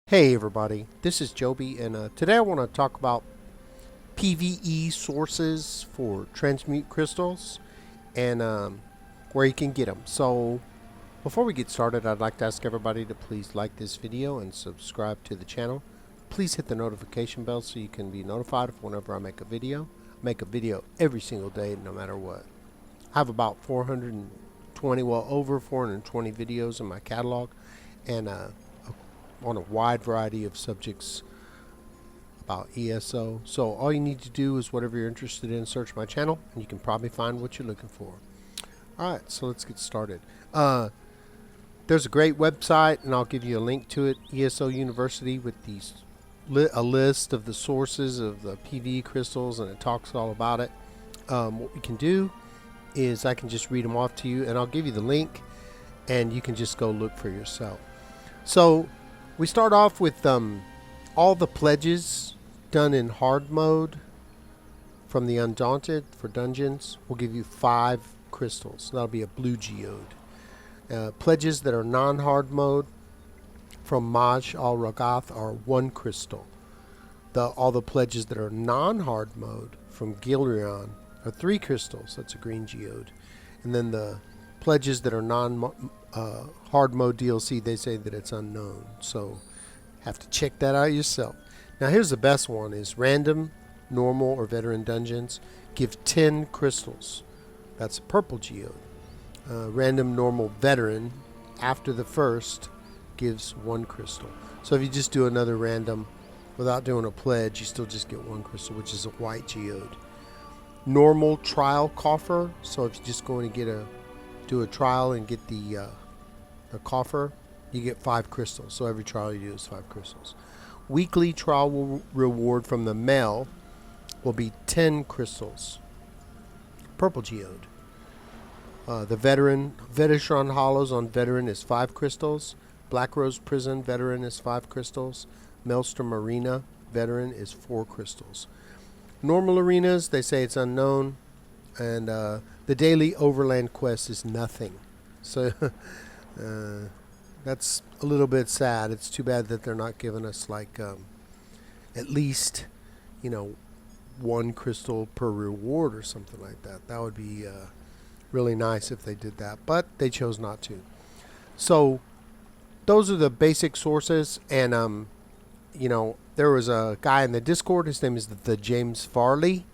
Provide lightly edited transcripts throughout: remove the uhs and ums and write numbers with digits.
Hey everybody, this is Joby, and today I want to talk about PVE sources for Transmute crystals and where you can get them. So before we get started, I'd like to ask everybody to please like this video and subscribe to the channel. Please hit the notification bell so you can be notified of whenever I make a video. I make a video every single day, no matter what. I have about 420, well over 420 videos in my catalog, and on a wide variety of subjects about ESO. So all you need to do is whatever you're interested in, search my channel, and you can probably find what you're looking for. Alright, so let's get started. There's a great website, and I'll give you a link to it, ESO University, with these a list of the sources of the PVE crystals, and it talks all about it. What we can do is I can just read them off to you, and I'll give you the link, and you can just go look for yourself. So we start off with all the pledges done in hard mode from the Undaunted for dungeons. We'll give you 5 crystals. That'll be a blue geode. Pledges that are non-hard mode from Maj al Ragath are 1 crystal. All the pledges that are non-hard mode from Gilrion are 3 crystals. That's a green geode. And then the pledges that are hard mode DLC, they say that it's unknown, so have to check that out yourself. Now here's the best one: is random, normal, or veteran dungeons give 10 crystals. That's a purple geode. Random, normal, veteran after the first gives 1 crystal. So if you just do another random without doing a pledge, you still just get 1 crystal, which is a white geode. Normal trial coffer, so if you're just going to do a trial and get the coffer, you get 5 crystals. So every trial you do is 5 crystals. Weekly trial reward from the mail will be 10 crystals. Purple geode. The veteran Vedishron Hollows on veteran is 5 crystals. Black Rose Prison veteran is 5 crystals. Maelstrom Arena veteran is 4 crystals. Normal arenas, they say it's unknown, and the daily overland quest is nothing. So that's a little bit sad. It's too bad that they're not giving us like at least 1 crystal per reward or something like that. That would be really nice if they did that, but they chose not to. So those are the basic sources, and there was a guy in the Discord. His name is the James Farley,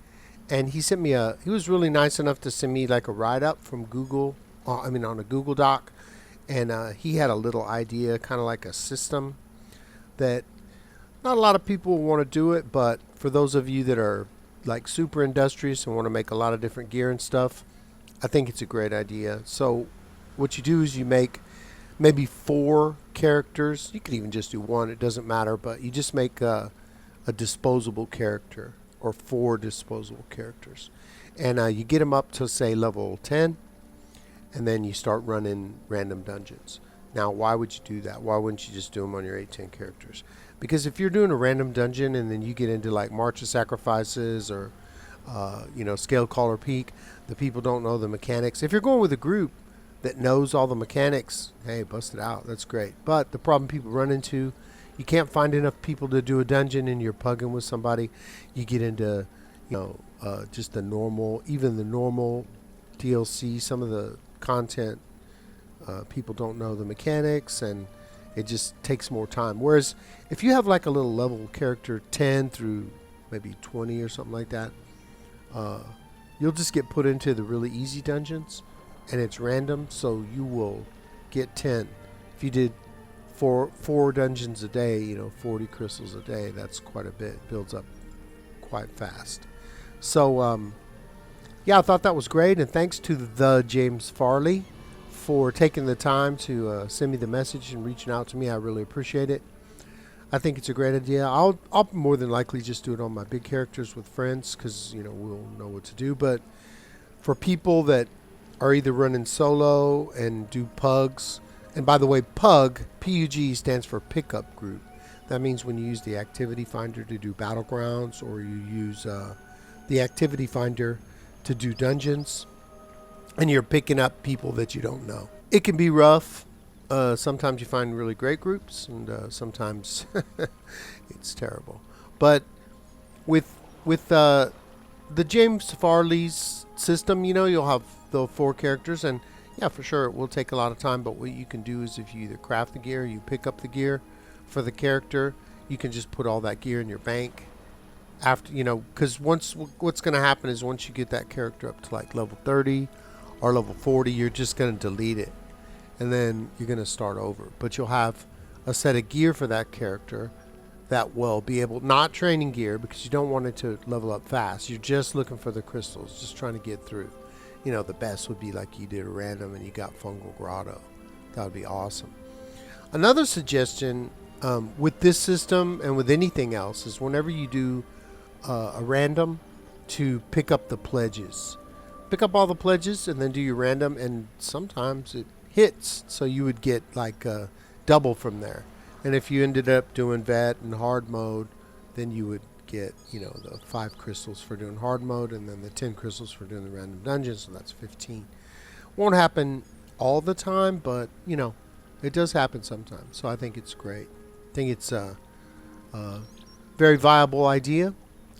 and he sent me he was really nice enough to send me like a write-up from Google, on a Google Doc, and he had a little idea, kind of like a system that not a lot of people want to do it, but for those of you that are like super industrious and want to make a lot of different gear and stuff, I think it's a great idea. So what you do is you make maybe 4 characters. You could even just do 1, it doesn't matter, but you just make a disposable character, or 4 disposable characters, and you get them up to say level 10, and then you start running random dungeons. Now why would you do that? Why wouldn't you just do them on your 8-10 characters? Because if you're doing a random dungeon and then you get into like March of Sacrifices or Scale Caller Peak, the people don't know the mechanics. If you're going with a group that knows all the mechanics, hey, bust it out, that's great. But the problem people run into, you can't find enough people to do a dungeon and you're pugging with somebody. You get into just the normal, even the normal DLC, some of the content, people don't know the mechanics, and it just takes more time. Whereas if you have like a little level character 10 through maybe 20 or something like that, you'll just get put into the really easy dungeons, and it's random, so you will get 10. If you did 4 dungeons a day, 40 crystals a day, that's quite a bit. It builds up quite fast. So yeah, I thought that was great, and thanks to the James Farley for taking the time to send me the message and reaching out to me. I really appreciate it. I think it's a great idea. I'll more than likely just do it on my big characters with friends, because we'll know what to do. But for people that are either running solo and do pugs, and by the way, PUG stands for pickup group. That means when you use the activity finder to do battlegrounds, or you use the activity finder to do dungeons, and you're picking up people that you don't know. It can be rough. Sometimes you find really great groups, and sometimes it's terrible. But with the James Farley's system, you know, you'll have the 4 characters, and yeah, for sure it will take a lot of time. But what you can do is if you either craft the gear, or you pick up the gear for the character, you can just put all that gear in your bank. After, you know, because what's going to happen is once you get that character up to like level 30 or level 40, you're just going to delete it, and then you're going to start over. But you'll have a set of gear for that character that will be able, not training gear, because you don't want it to level up fast. You're just looking for the crystals, just trying to get through. You know, the best would be like you did a random and you got Fungal Grotto. That would be awesome. Another suggestion with this system and with anything else is whenever you do a random, to pick up the pledges. Pick up all the pledges and then do your random, and sometimes it hits, so you would get like a double from there. And if you ended up doing vet and hard mode, then you would get, you know, the 5 crystals for doing hard mode, and then the 10 crystals for doing the random dungeon, so that's 15. Won't happen all the time, but you know, it does happen sometimes. So I think it's great. I think it's a very viable idea.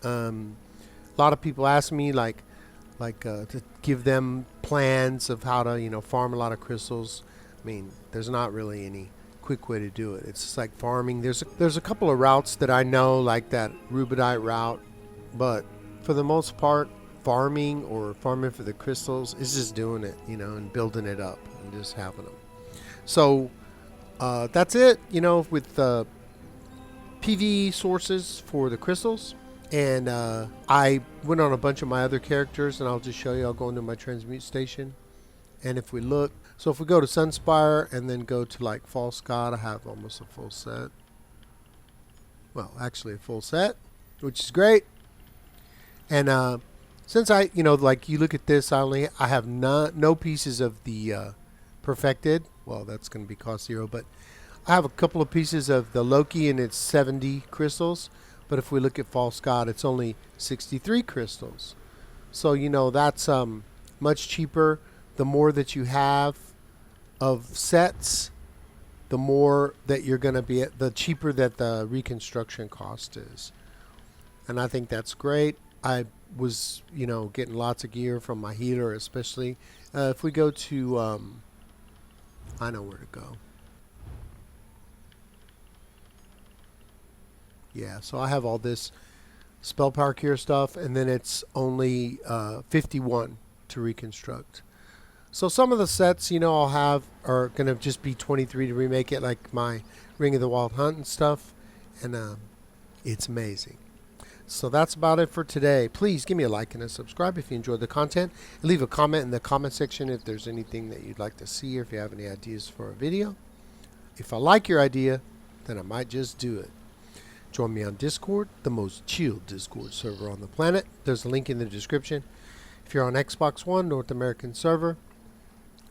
A lot of people ask me to give them plans of how to, you know, farm a lot of crystals. I mean, there's not really any quick way to do it. It's just like farming. There's a couple of routes that I know, like that rubidite route, but for the most part, farming for the crystals is just doing it, you know, and building it up and just having them. So that's it, you know, with PVE sources for the crystals. And I went on a bunch of my other characters, and I'll just show you. I'll go into my transmute station, and if we look, so if we go to Sunspire and then go to like False God, I have almost a full set. Well, actually a full set, which is great. And since I, you know, like you look at this, I have no pieces of the perfected. Well, that's going to be cost 0, but I have a couple of pieces of the Loki, and it's 70 crystals. But if we look at False God, it's only 63 crystals. So, you know, that's much cheaper. The more that you have of sets, the more that you're going to be, the cheaper that the reconstruction cost is. And I think that's great. I was, you know, getting lots of gear from my healer, especially. If we go to, I know where to go. Yeah, so I have all this spell power cure stuff, and then it's only 51 to reconstruct. So some of the sets, you know, I'll have are going to just be 23 to remake it, like my Ring of the Wild Hunt and stuff, and it's amazing. So that's about it for today. Please give me a like and a subscribe if you enjoyed the content, and leave a comment in the comment section if there's anything that you'd like to see, or if you have any ideas for a video. If I like your idea, then I might just do it. Join me on Discord, the most chill Discord server on the planet. There's a link in the description. If you're on Xbox One, North American server,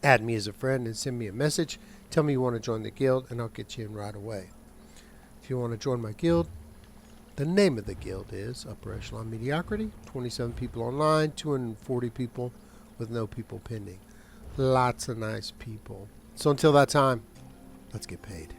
add me as a friend and send me a message. Tell me you want to join the guild, and I'll get you in right away. If you want to join my guild, the name of the guild is Upper Echelon Mediocrity. 27 people online, 240 people with no people pending. Lots of nice people. So until that time, let's get paid.